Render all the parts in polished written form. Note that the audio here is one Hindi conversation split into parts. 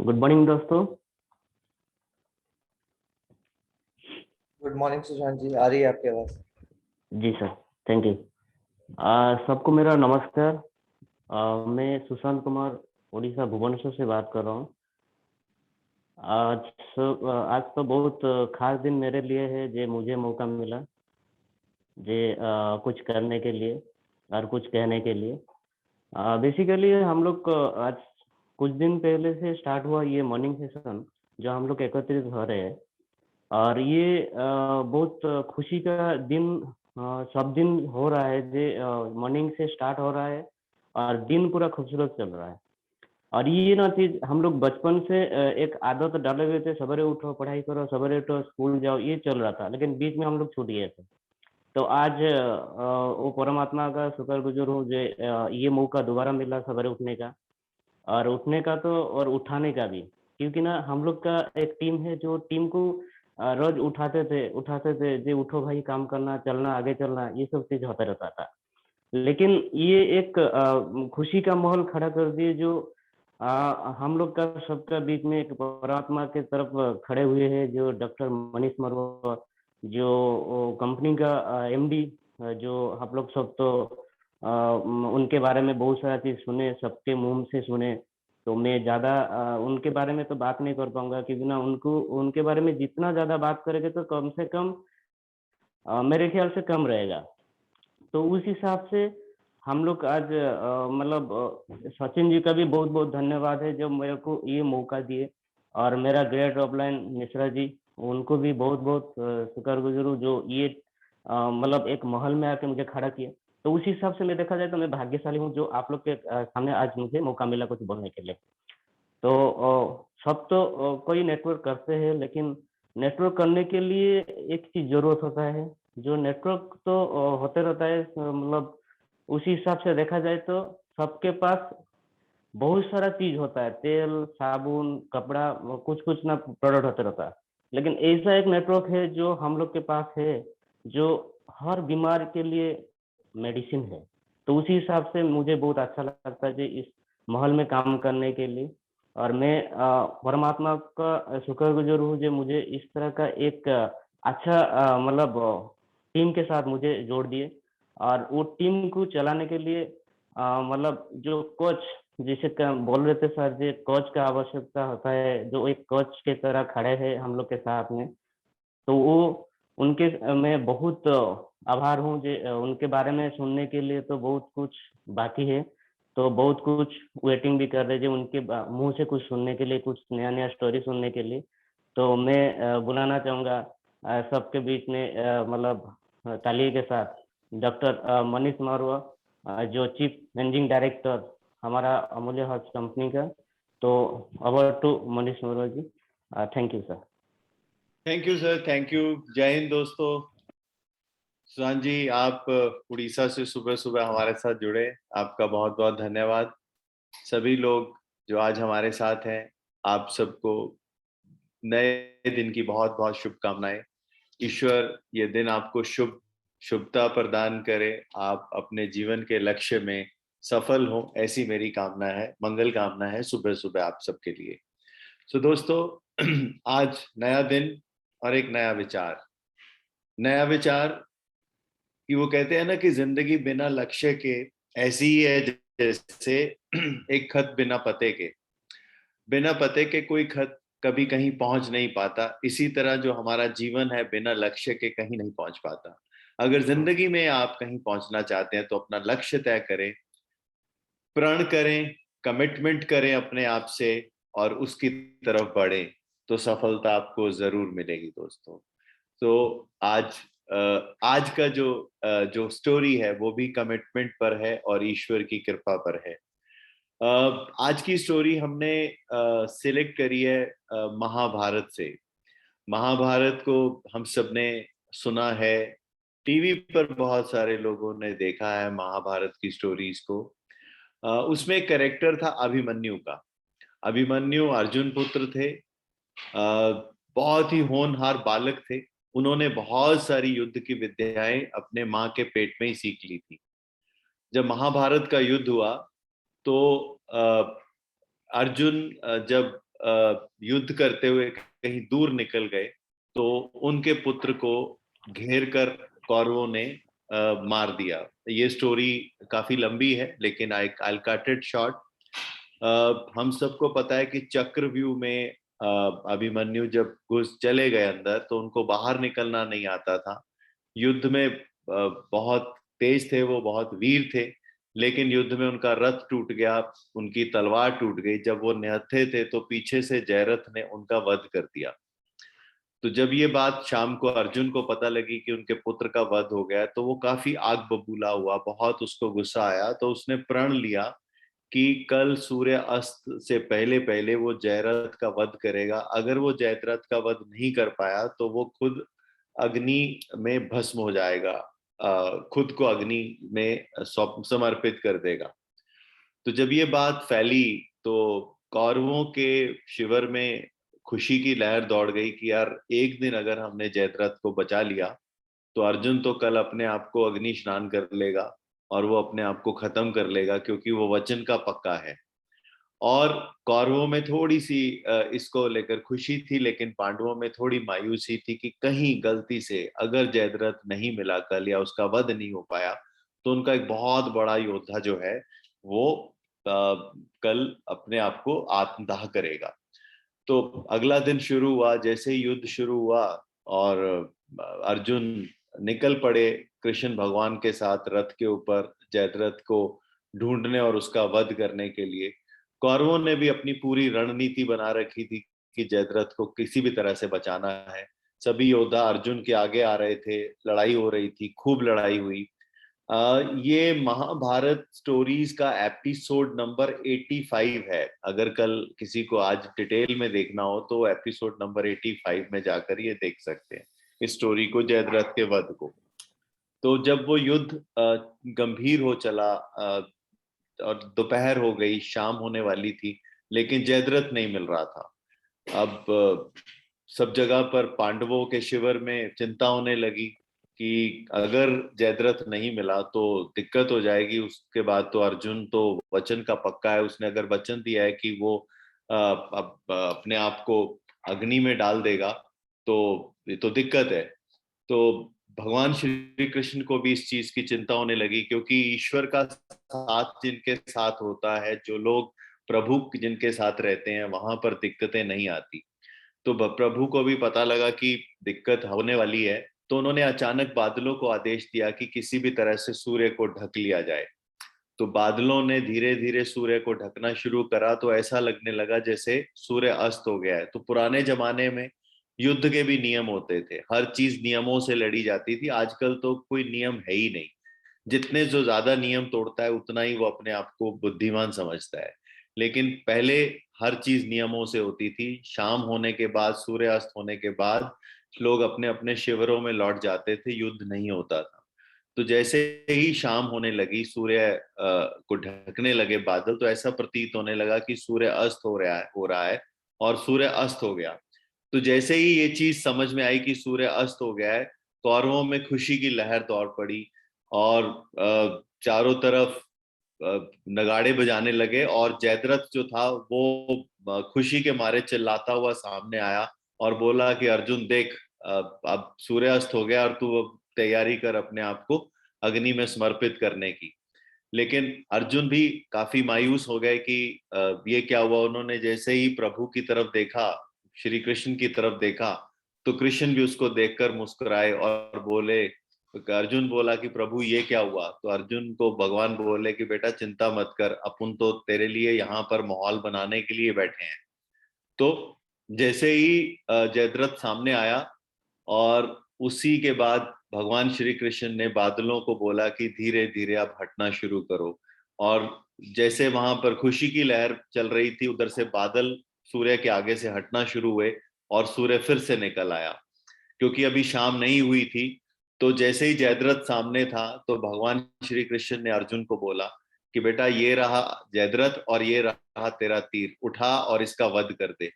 गुड मॉर्निंग दोस्तों। गुड मॉर्निंग सुशांत जी, आ रही है आपकी आवाज? जी सर, थैंक यू। सबको मेरा नमस्कार। मैं सुशांत कुमार उड़ीसा भुवनेश्वर से बात कर रहा हूँ। आज तो बहुत खास दिन मेरे लिए है जे मुझे मौका मिला जे कुछ करने के लिए और कुछ कहने के लिए। बेसिकली हम लोग को आज कुछ दिन पहले से स्टार्ट हुआ ये मॉर्निंग सेशन जो हम लोग एकत्रित हो रहे हैं, और ये बहुत खुशी का दिन सब दिन हो रहा है जे मॉर्निंग से स्टार्ट हो रहा है और दिन पूरा खूबसूरत चल रहा है। और ये ना चीज हम लोग बचपन से एक आदत डाले हुए थे, सवेरे उठो पढ़ाई करो, सवेरे उठो स्कूल जाओ, ये चल रहा था, लेकिन बीच में हम लोग छूट गए थे। तो आज वो परमात्मा का शुक्रगुजार हूँ जो ये मौका दोबारा मिला सवेरे उठने का, और उठने का तो और उठाने का भी, क्योंकि ना हम लोग का एक टीम है जो टीम को रोज उठाते थे जे उठो भाई काम करना, चलना, आगे चलना, ये सब चीज होता रहता था। लेकिन ये एक खुशी का माहौल खड़ा कर दिए जो हम लोग का सबका बीच में एक परमात्मा के तरफ खड़े हुए हैं, जो डॉक्टर मनीष मरवा, जो कंपनी का एमडी, जो आप लोग सब तो उनके बारे में बहुत सारा चीज सुने, सबके मुंह से सुने। तो मैं ज़्यादा उनके बारे में तो बात नहीं कर पाऊंगा, क्योंकि ना उनको उनके बारे में जितना ज़्यादा बात करेंगे तो कम से कम मेरे ख्याल से कम रहेगा। तो उस हिसाब से हम लोग आज मतलब सचिन जी का भी बहुत बहुत धन्यवाद है जो मेरे को ये मौका दिए, और मेरा ग्रेट ऑफलाइन मिश्रा जी, उनको भी बहुत बहुत शुक्रगुजार हूँ जो ये मतलब एक महल में आके मुझे खड़ा किया। तो उस हिसाब से मैं देखा जाए तो मैं भाग्यशाली हूँ जो आप लोग के सामने आज मुझे मौका मिला कुछ बोलने के लिए। तो सब तो कोई नेटवर्क करते हैं, लेकिन नेटवर्क करने के लिए एक चीज जरूरत होता है, जो नेटवर्क तो होते रहता है, मतलब उसी हिसाब से देखा जाए तो सबके पास बहुत सारा चीज होता है, तेल साबुन कपड़ा, कुछ कुछ ना प्रोडक्ट होते रहता है। लेकिन ऐसा एक नेटवर्क है जो हम लोग के पास है, जो हर बीमार के लिए मेडिसिन है। तो उसी हिसाब से मुझे बहुत अच्छा लगता है जी इस माहौल में काम करने के लिए। और मैं परमात्मा का शुक्रगुजार हूँ जो मुझे इस तरह का एक अच्छा मतलब टीम के साथ मुझे जोड़ दिए, और वो टीम को चलाने के लिए मतलब जो कोच, जिसे बोल रहे थे सर जी, कोच का आवश्यकता होता है, जो एक कोच के तरह खड़े हैं हम लोग के साथ में। तो वो उनके मैं बहुत आभार हूँ जो उनके बारे में सुनने के लिए तो बहुत कुछ बाकी है, तो बहुत कुछ वेटिंग भी कर रहे हैं उनके मुंह से कुछ सुनने के लिए, कुछ नया नया स्टोरी सुनने के लिए। तो मैं बुलाना चाहूँगा सबके बीच में मतलब ताली के साथ डॉक्टर मनीष मारवा, जो चीफ मैनेजिंग डायरेक्टर हमारा अमूल्य हर्ष कंपनी का। तो over to Manish Marwah ji. Thank you sir. Thank you sir, thank you. जय हिंद दोस्तों। सुशांत जी, आप उड़ीसा से सुबह सुबह हमारे साथ जुड़े, आपका बहुत बहुत धन्यवाद। सभी लोग जो आज हमारे साथ हैं, आप सबको नए दिन की बहुत बहुत शुभकामनाएं। ईश्वर ये दिन आपको शुभता प्रदान करे, आप अपने जीवन के लक्ष्य में सफल हो, ऐसी मेरी कामना है, मंगल कामना है सुबह सुबह आप सबके लिए। तो दोस्तों, आज नया दिन और एक नया विचार। नया विचार कि वो कहते हैं ना कि जिंदगी बिना लक्ष्य के ऐसी ही है जैसे एक खत बिना पते के। बिना पते के कोई खत कभी कहीं पहुंच नहीं पाता। इसी तरह जो हमारा जीवन है बिना लक्ष्य के कहीं नहीं पहुंच पाता। अगर जिंदगी में आप कहीं पहुंचना चाहते हैं तो अपना लक्ष्य तय करें, प्रण करें, कमिटमेंट करें अपने आप से और उसकी तरफ बढ़ें, तो सफलता आपको जरूर मिलेगी दोस्तों। तो आज का जो स्टोरी है वो भी कमिटमेंट पर है और ईश्वर की कृपा पर है। आज की स्टोरी हमने सिलेक्ट करी है महाभारत से। महाभारत को हम सब ने सुना है, टीवी पर बहुत सारे लोगों ने देखा है महाभारत की स्टोरीज को। उसमें एक कैरेक्टर था अभिमन्यु का। अभिमन्यु अर्जुन पुत्र थे, बहुत ही होनहार बालक थे। उन्होंने बहुत सारी युद्ध की विद्याएं अपने माँ के पेट में ही सीख ली थी। जब महाभारत का युद्ध हुआ तो अर्जुन जब युद्ध करते हुए कहीं दूर निकल गए तो उनके पुत्र को घेर कर कौरवों ने मार दिया। ये स्टोरी काफी लंबी है लेकिन आई कट इट शॉर्ट। हम सबको पता है कि चक्रव्यूह में अभिमन्यु जब घुस चले गए अंदर तो उनको बाहर निकलना नहीं आता था। युद्ध में बहुत तेज थे, वो बहुत वीर थे, लेकिन युद्ध में उनका रथ टूट गया, उनकी तलवार टूट गई। जब वो निहत्थे थे तो पीछे से जयरथ ने उनका वध कर दिया। तो जब ये बात शाम को अर्जुन को पता लगी कि उनके पुत्र का वध हो गया तो वो काफी आग बबूला हुआ, बहुत उसको गुस्सा आया। तो उसने प्रण लिया कि कल सूर्य अस्त से पहले पहले वो जयरथ का वध करेगा। अगर वो जयद्रथ का वध नहीं कर पाया तो वो खुद अग्नि में भस्म हो जाएगा, खुद को अग्नि में समर्पित कर देगा। तो जब ये बात फैली तो कौरवों के शिविर में खुशी की लहर दौड़ गई कि यार एक दिन अगर हमने जयद्रथ को बचा लिया तो अर्जुन तो कल अपने आप को अग्नि स्नान कर लेगा और वो अपने आप को खत्म कर लेगा, क्योंकि वो वचन का पक्का है। और कौरवों में थोड़ी सी इसको लेकर खुशी थी, लेकिन पांडवों में थोड़ी मायूसी थी कि कहीं गलती से अगर जयद्रथ नहीं मिला कल या उसका वध नहीं हो पाया तो उनका एक बहुत बड़ा योद्धा जो है वो कल अपने आप को आत्मदाह करेगा। तो अगला दिन शुरू हुआ। जैसे ही युद्ध शुरू हुआ और अर्जुन निकल पड़े कृष्ण भगवान के साथ रथ के ऊपर जयद्रथ को ढूंढने और उसका वध करने के लिए। कौरवों ने भी अपनी पूरी रणनीति बना रखी थी कि जयद्रथ को किसी भी तरह से बचाना है। सभी योद्धा अर्जुन के आगे आ रहे थे, लड़ाई हो रही थी, खूब लड़ाई हुई। ये महाभारत स्टोरीज का एपिसोड नंबर 85 है। अगर कल किसी को आज डिटेल में देखना हो तो एपिसोड नंबर 85 में जाकर ये देख सकते हैं इस स्टोरी को, जयद्रथ के वध को। तो जब वो युद्ध गंभीर हो चला और दोपहर हो गई, शाम होने वाली थी, लेकिन जयद्रथ नहीं मिल रहा था। अब सब जगह पर पांडवों के शिविर में चिंता होने लगी कि अगर जयद्रथ नहीं मिला तो दिक्कत हो जाएगी। उसके बाद तो अर्जुन तो वचन का पक्का है, उसने अगर वचन दिया है कि वो अब अपने आप को अग्नि में डाल देगा तो ये तो दिक्कत है। तो भगवान श्री कृष्ण को भी इस चीज की चिंता होने लगी, क्योंकि ईश्वर का साथ जिनके साथ होता है, जो लोग प्रभु जिनके साथ रहते हैं, वहां पर दिक्कतें नहीं आती। तो प्रभु को भी पता लगा कि दिक्कत होने वाली है, तो उन्होंने अचानक बादलों को आदेश दिया कि किसी भी तरह से सूर्य को ढक लिया जाए। तो बादलों ने धीरे धीरे सूर्य को ढकना शुरू करा, तो ऐसा लगने लगा जैसे सूर्य अस्त हो गया है। तो पुराने जमाने में युद्ध के भी नियम होते थे, हर चीज नियमों से लड़ी जाती थी। आजकल तो कोई नियम है ही नहीं। जितने जो ज्यादा नियम तोड़ता है उतना ही वो अपने आप को बुद्धिमान समझता है। लेकिन पहले हर चीज नियमों से होती थी। शाम होने के बाद, सूर्यास्त होने के बाद लोग अपने अपने शिविरों में लौट जाते थे, युद्ध नहीं होता था। तो जैसे ही शाम होने लगी, सूर्य को ढकने लगे बादल, तो ऐसा प्रतीत होने लगा कि सूर्य अस्त हो रहा है और सूर्य अस्त हो गया। तो जैसे ही ये चीज समझ में आई कि सूर्य अस्त हो गया है, कौरवों में खुशी की लहर दौड़ पड़ी और चारों तरफ नगाड़े बजाने लगे। और जयद्रथ जो था वो खुशी के मारे चिल्लाता हुआ सामने आया और बोला कि अर्जुन देख, अब सूर्यास्त हो गया और तू अब तैयारी कर अपने आप को अग्नि में समर्पित करने की। लेकिन अर्जुन भी काफी मायूस हो गए कि ये क्या हुआ। उन्होंने जैसे ही प्रभु की तरफ देखा, श्री कृष्ण की तरफ देखा, तो कृष्ण भी उसको देखकर मुस्कुराए और बोले, अर्जुन बोला कि प्रभु ये क्या हुआ। तो अर्जुन को भगवान बोले कि बेटा चिंता मत कर, अपन तो तेरे लिए यहाँ पर माहौल बनाने के लिए बैठे हैं। तो जैसे ही जयद्रथ सामने आया और उसी के बाद भगवान श्री कृष्ण ने बादलों को बोला कि धीरे धीरे आप हटना शुरू करो। और जैसे वहां पर खुशी की लहर चल रही थी, उधर से बादल सूर्य के आगे से हटना शुरू हुए और सूर्य फिर से निकल आया, क्योंकि अभी शाम नहीं हुई थी। तो जैसे ही जयद्रथ सामने था तो भगवान श्री कृष्ण ने अर्जुन को बोला कि बेटा ये रहा जयद्रथ और ये रहा तेरा तीर, उठा और इसका वध कर दे।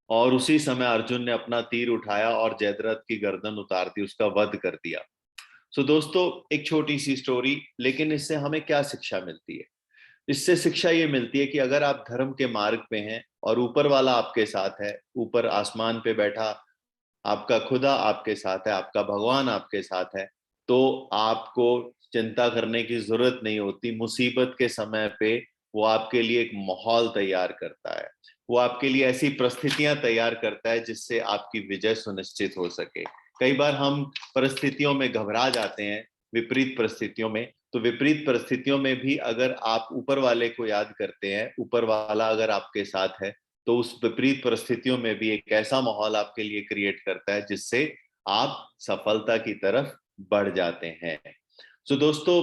और उसी समय अर्जुन ने अपना तीर उठाया और जयद्रथ की गर्दन उतार दी, उसका वध कर दिया। सो दोस्तों, एक छोटी सी स्टोरी, लेकिन इससे हमें क्या शिक्षा मिलती है? इससे शिक्षा ये मिलती है कि अगर आप धर्म के मार्ग पे हैं और ऊपर वाला आपके साथ है, ऊपर आसमान पे बैठा आपका खुदा आपके साथ है, आपका भगवान आपके साथ है, तो आपको चिंता करने की जरूरत नहीं होती। मुसीबत के समय पे वो आपके लिए एक माहौल तैयार करता है, वो आपके लिए ऐसी परिस्थितियां तैयार करता है जिससे आपकी विजय सुनिश्चित हो सके। कई बार हम परिस्थितियों में घबरा जाते हैं, विपरीत परिस्थितियों में, तो विपरीत परिस्थितियों में भी अगर आप ऊपर वाले को याद करते हैं, ऊपर वाला अगर आपके साथ है, तो उस विपरीत परिस्थितियों में भी एक ऐसा माहौल आपके लिए क्रिएट करता है जिससे आप सफलता की तरफ बढ़ जाते हैं। सो दोस्तों,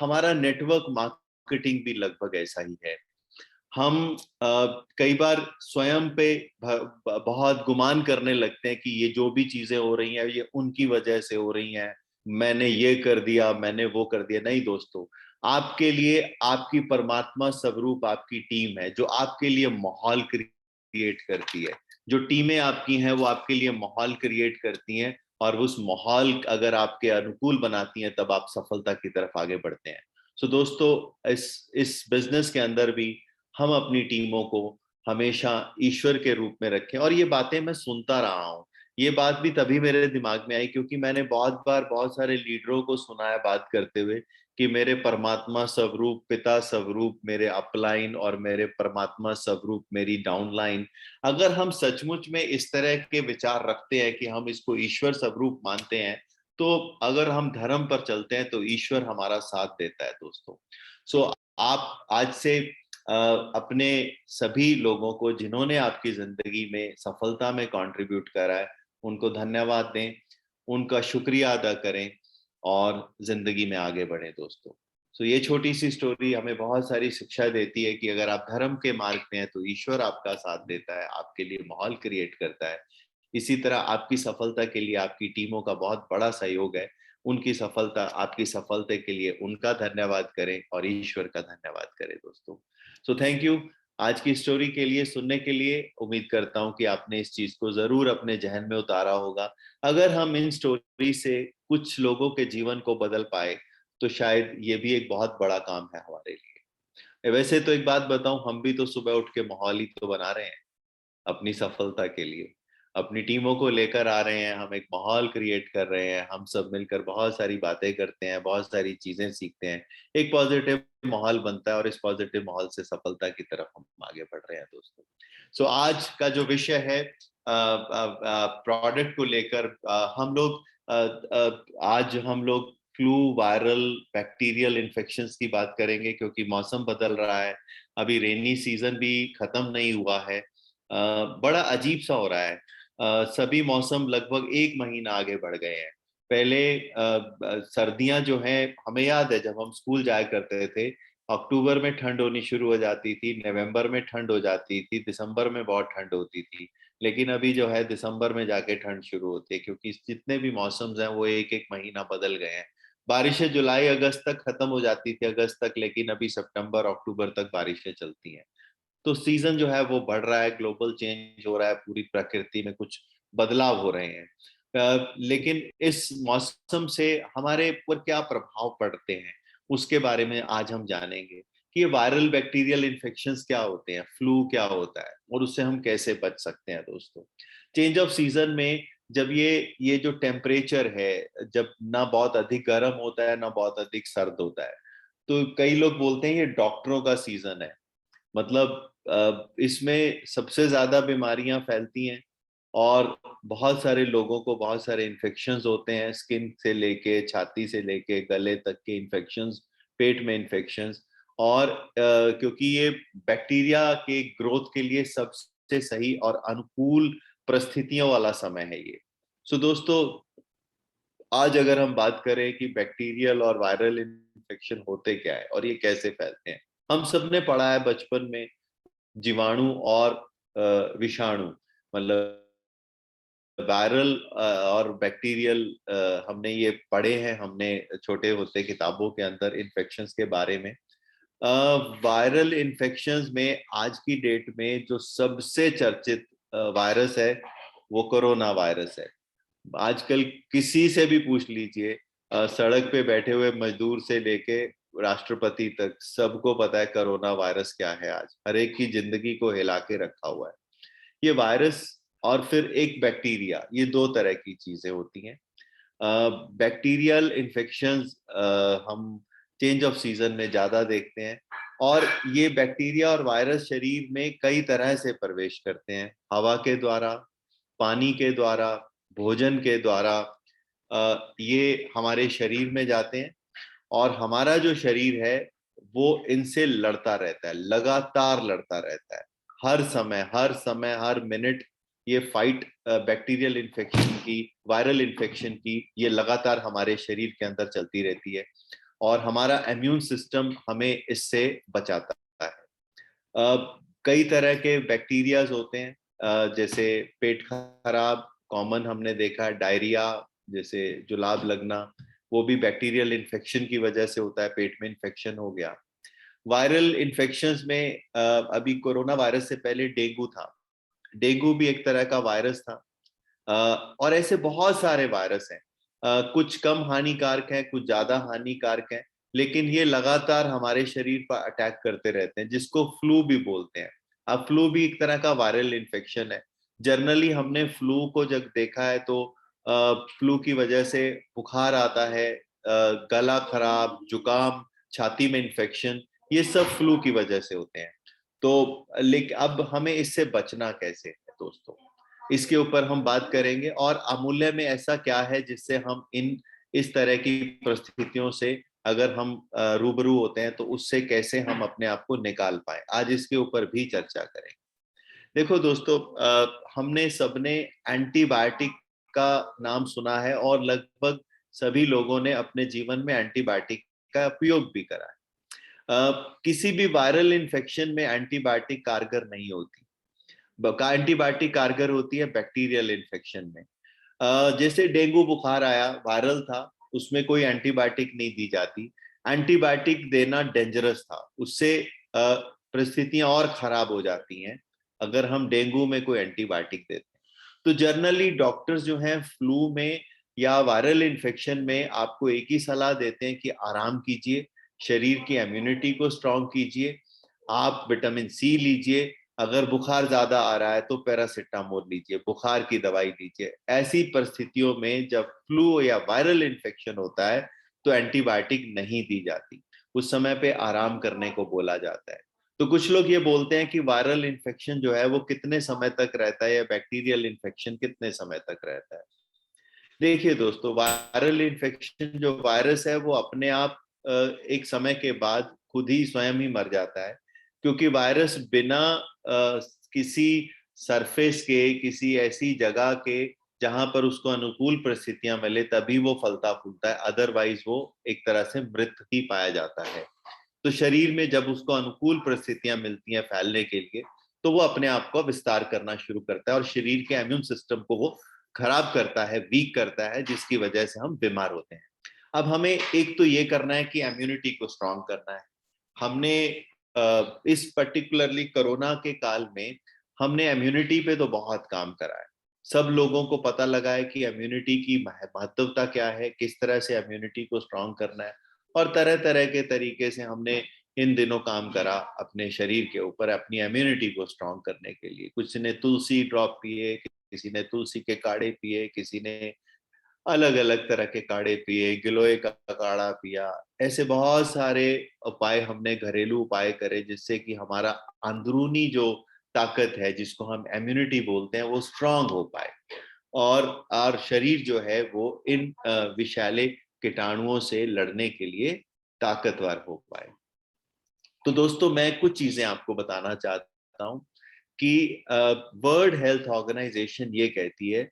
हमारा नेटवर्क मार्केटिंग भी लगभग ऐसा ही है। हम कई बार स्वयं पे बहुत गुमान करने लगते हैं कि ये जो भी चीजें हो रही हैं ये उनकी वजह से हो रही हैं, मैंने ये कर दिया, मैंने वो कर दिया। नहीं दोस्तों, आपके लिए आपकी परमात्मा स्वरूप आपकी टीम है जो आपके लिए माहौल क्रिएट करती है। जो टीमें आपकी हैं वो आपके लिए माहौल क्रिएट करती हैं, और उस माहौल अगर आपके अनुकूल बनाती हैं तब आप सफलता की तरफ आगे बढ़ते हैं। सो दोस्तों, इस बिजनेस के अंदर भी हम अपनी टीमों को हमेशा ईश्वर के रूप में रखें। और ये बातें मैं सुनता रहा हूँ, ये बात भी तभी मेरे दिमाग में आई क्योंकि मैंने बहुत बार बहुत सारे लीडरों को सुना है बात करते हुए कि मेरे परमात्मा स्वरूप, पिता स्वरूप मेरे अपलाइन और मेरे परमात्मा स्वरूप मेरी डाउनलाइन। अगर हम सचमुच में इस तरह के विचार रखते हैं कि हम इसको ईश्वर स्वरूप मानते हैं, तो अगर हम धर्म पर चलते हैं तो ईश्वर हमारा साथ देता है दोस्तों। सो आप आज से अपने सभी लोगों को जिन्होंने आपकी जिंदगी में सफलता में कंट्रीब्यूट करा है उनको धन्यवाद दें, उनका शुक्रिया अदा करें और जिंदगी में आगे बढ़ें दोस्तों। सो ये छोटी सी स्टोरी हमें बहुत सारी शिक्षा देती है कि अगर आप धर्म के मार्ग में हैं तो ईश्वर आपका साथ देता है, आपके लिए माहौल क्रिएट करता है। इसी तरह आपकी सफलता के लिए आपकी टीमों का बहुत बड़ा सहयोग है। उनकी सफलता, आपकी सफलता के लिए उनका धन्यवाद करें और ईश्वर का धन्यवाद करें दोस्तों। सो थैंक यू आज की स्टोरी के लिए, सुनने के लिए। उम्मीद करता हूं कि आपने इस चीज को जरूर अपने जहन में उतारा होगा। अगर हम इन स्टोरी से कुछ लोगों के जीवन को बदल पाए तो शायद ये भी एक बहुत बड़ा काम है हमारे लिए। वैसे तो एक बात बताऊं, हम भी तो सुबह उठ के माहौल ही तो बना रहे हैं अपनी सफलता के लिए, अपनी टीमों को लेकर आ रहे हैं, हम एक माहौल क्रिएट कर रहे हैं, हम सब मिलकर बहुत सारी बातें करते हैं, बहुत सारी चीजें सीखते हैं, एक पॉजिटिव माहौल बनता है और इस पॉजिटिव माहौल से सफलता की तरफ हम आगे बढ़ रहे हैं दोस्तों। सो आज का जो विषय है प्रोडक्ट को लेकर, हम लोग आज हम लोग फ्लू, वायरल, बैक्टीरियल इन्फेक्शंस की बात करेंगे क्योंकि मौसम बदल रहा है, अभी रेनी सीजन भी खत्म नहीं हुआ है। बड़ा अजीब सा हो रहा है, सभी मौसम लगभग एक महीना आगे बढ़ गए हैं। पहले सर्दियां जो हैं, हमें याद है जब हम स्कूल जाया करते थे, अक्टूबर में ठंड होनी शुरू हो जाती थी, नवंबर में ठंड हो जाती थी, दिसंबर में बहुत ठंड होती थी। लेकिन अभी जो है दिसंबर में जाके ठंड शुरू होती है क्योंकि जितने भी मौसम हैं वो एक एक महीना बदल गए हैं। बारिशें जुलाई अगस्त तक खत्म हो जाती थी, अगस्त तक, लेकिन अभी सितंबर अक्टूबर तक बारिशें चलती हैं। तो सीजन जो है वो बढ़ रहा है, ग्लोबल चेंज हो रहा है, पूरी प्रकृति में कुछ बदलाव हो रहे हैं। लेकिन इस मौसम से हमारे ऊपर क्या प्रभाव पड़ते हैं उसके बारे में आज हम जानेंगे कि ये वायरल बैक्टीरियल इन्फेक्शंस क्या होते हैं, फ्लू क्या होता है और उससे हम कैसे बच सकते हैं दोस्तों। चेंज ऑफ सीजन में जब ये जो टेम्परेचर है, जब ना बहुत अधिक गर्म होता है ना बहुत अधिक सर्द होता है, तो कई लोग बोलते हैं ये डॉक्टरों का सीजन है। मतलब इसमें सबसे ज्यादा बीमारियां फैलती हैं और बहुत सारे लोगों को बहुत सारे इन्फेक्शंस होते हैं, स्किन से लेके छाती से लेके गले तक के इन्फेक्शंस, पेट में इन्फेक्शंस। और क्योंकि ये बैक्टीरिया के ग्रोथ के लिए सबसे सही और अनुकूल परिस्थितियों वाला समय है ये। सो दोस्तों, आज अगर हम बात करें कि बैक्टीरियल और वायरल इन्फेक्शन होते क्या है और ये कैसे फैलते हैं, हम सबने पढ़ा है बचपन में जीवाणु और विषाणु, मतलब वायरल और बैक्टीरियल, हमने ये पढ़े हैं, हमने छोटे होते किताबों के अंदर इन्फेक्शंस के बारे में। वायरल इन्फेक्शंस में आज की डेट में जो सबसे चर्चित वायरस है वो कोरोना वायरस है। आजकल किसी से भी पूछ लीजिए, सड़क पे बैठे हुए मजदूर से लेके राष्ट्रपति तक सबको पता है कोरोना वायरस क्या है। आज हर एक की जिंदगी को हिला के रखा हुआ है ये वायरस। और फिर एक बैक्टीरिया, ये दो तरह की चीजें होती हैं। बैक्टीरियल इन्फेक्शंस हम चेंज ऑफ सीजन में ज्यादा देखते हैं, और ये बैक्टीरिया और वायरस शरीर में कई तरह से प्रवेश करते हैं, हवा के द्वारा, पानी के द्वारा, भोजन के द्वारा। ये हमारे शरीर में जाते हैं, और हमारा जो शरीर है वो इनसे लड़ता रहता है, लगातार लड़ता रहता है। हर समय हर मिनट ये फाइट बैक्टीरियल इन्फेक्शन की, वायरल इन्फेक्शन की, ये लगातार हमारे शरीर के अंदर चलती रहती है, और हमारा इम्यून सिस्टम हमें इससे बचाता है। कई तरह के बैक्टीरियाज होते हैं, जैसे पेट खराब कॉमन हमने देखा है, डायरिया जैसे जुलाब लगना, वो भी बैक्टीरियल इन्फेक्शन की वजह से होता है, पेट में इन्फेक्शन हो गया। वायरल इन्फेक्शंस में अभी कोरोना वायरस से पहले डेंगू था, डेंगू भी एक तरह का वायरस था। और ऐसे बहुत सारे वायरस हैं, कुछ कम हानिकारक हैं, कुछ ज्यादा हानिकारक हैं, लेकिन ये लगातार हमारे शरीर पर अटैक करते रहते हैं, जिसको फ्लू भी बोलते हैं। अब फ्लू भी एक तरह का वायरल इन्फेक्शन है। जनरली हमने फ्लू को जब देखा है तो फ्लू की वजह से बुखार आता है, गला खराब, जुकाम, छाती में इन्फेक्शन, ये सब फ्लू की वजह से होते हैं। तो लेकिन अब हमें इससे बचना कैसे है दोस्तों, इसके ऊपर हम बात करेंगे, और अमूल्य में ऐसा क्या है जिससे हम इस तरह की परिस्थितियों से अगर हम रूबरू होते हैं तो उससे कैसे हम अपने आप को निकाल पाए, आज इसके ऊपर भी चर्चा करेंगे। देखो दोस्तों, हमने सबने एंटीबायोटिक का नाम सुना है, और लगभग सभी लोगों ने अपने जीवन में एंटीबायोटिक का उपयोग भी करा है। किसी भी वायरल इन्फेक्शन में एंटीबायोटिक कारगर नहीं होती, एंटीबायोटिक कारगर होती है बैक्टीरियल इन्फेक्शन में। जैसे डेंगू बुखार आया, वायरल था, उसमें कोई एंटीबायोटिक नहीं दी जाती, एंटीबायोटिक देना डेंजरस था, उससे परिस्थितियां और खराब हो जाती हैं अगर हम डेंगू में कोई एंटीबायोटिक देते हैं। तो जनरली डॉक्टर्स जो हैं फ्लू में या वायरल इन्फेक्शन में आपको एक ही सलाह देते हैं कि आराम कीजिए, शरीर की इम्यूनिटी को स्ट्रांग कीजिए, आप विटामिन सी लीजिए, अगर बुखार ज्यादा आ रहा है तो पैरासिटामोल लीजिए, बुखार की दवाई लीजिए। ऐसी परिस्थितियों में जब फ्लू या वायरल इन्फेक्शन होता है तो एंटीबायोटिक नहीं दी जाती, उस समय पे आराम करने को बोला जाता है। तो कुछ लोग ये बोलते हैं कि वायरल इन्फेक्शन जो है वो कितने समय तक रहता है, या बैक्टीरियल इन्फेक्शन कितने समय तक रहता है। देखिए दोस्तों, वायरल इन्फेक्शन जो वायरस है वो अपने आप एक समय के बाद खुद ही स्वयं ही मर जाता है, क्योंकि वायरस बिना किसी सरफेस के, किसी ऐसी जगह के जहां पर उसको अनुकूल परिस्थितियां मिले तभी वो फलता फूलता है, अदरवाइज वो एक तरह से मृत ही पाया जाता है। तो शरीर में जब उसको अनुकूल परिस्थितियां मिलती हैं फैलने के लिए, तो वो अपने आप को विस्तार करना शुरू करता है, और शरीर के इम्यून सिस्टम को वो खराब करता है, वीक करता है, जिसकी वजह से हम बीमार होते हैं। अब हमें एक तो ये करना है कि इम्यूनिटी को स्ट्रांग करना है। हमने इस पर्टिकुलरली कोरोना के काल में हमने इम्यूनिटी पे तो बहुत काम करा है। सब लोगों को पता लगा है कि इम्यूनिटी की महत्वता क्या है, किस तरह से इम्यूनिटी को स्ट्रांग करना है, और तरह तरह के तरीके से हमने इन दिनों काम करा अपने शरीर के ऊपर अपनी इम्यूनिटी को स्ट्रांग करने के लिए। कुछ ने तुलसी ड्रॉप पिए, किसी ने तुलसी के काढ़े पिए, किसी ने अलग अलग तरह के काढ़े पिए, गिलोय का काढ़ा पिया। ऐसे बहुत सारे उपाय हमने घरेलू उपाय करे जिससे कि हमारा अंदरूनी जो ताकत है, जिसको हम इम्यूनिटी बोलते हैं, वो स्ट्रांग हो पाए, और शरीर जो है वो इन विषैले कीटाणुओं से लड़ने के लिए ताकतवर हो पाए। तो दोस्तों, मैं कुछ चीजें आपको बताना चाहता हूं कि वर्ल्ड हेल्थ ऑर्गेनाइजेशन ये कहती है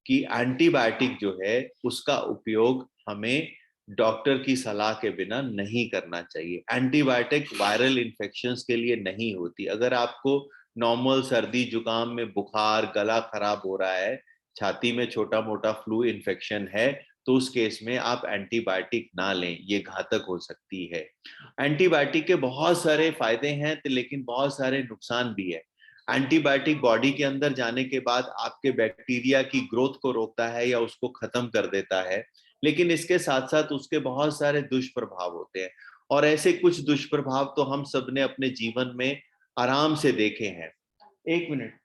कि एंटीबायोटिक जो है उसका उपयोग हमें डॉक्टर की सलाह के बिना नहीं करना चाहिए। एंटीबायोटिक वायरल इन्फेक्शंस के लिए नहीं होती। अगर आपको नॉर्मल सर्दी जुकाम में बुखार, गला खराब हो रहा है, छाती में छोटा मोटा फ्लू इन्फेक्शन है, तो उस केस में आप एंटीबायोटिक ना लें, ये घातक हो सकती है। एंटीबायोटिक के बहुत सारे फायदे हैं, लेकिन बहुत सारे नुकसान भी है। एंटीबायोटिक बॉडी के अंदर जाने के बाद आपके बैक्टीरिया की ग्रोथ को रोकता है या उसको खत्म कर देता है, लेकिन इसके साथ साथ उसके बहुत सारे दुष्प्रभाव होते हैं, और ऐसे कुछ दुष्प्रभाव तो हम सब ने अपने जीवन में आराम से देखे हैं। एक मिनट।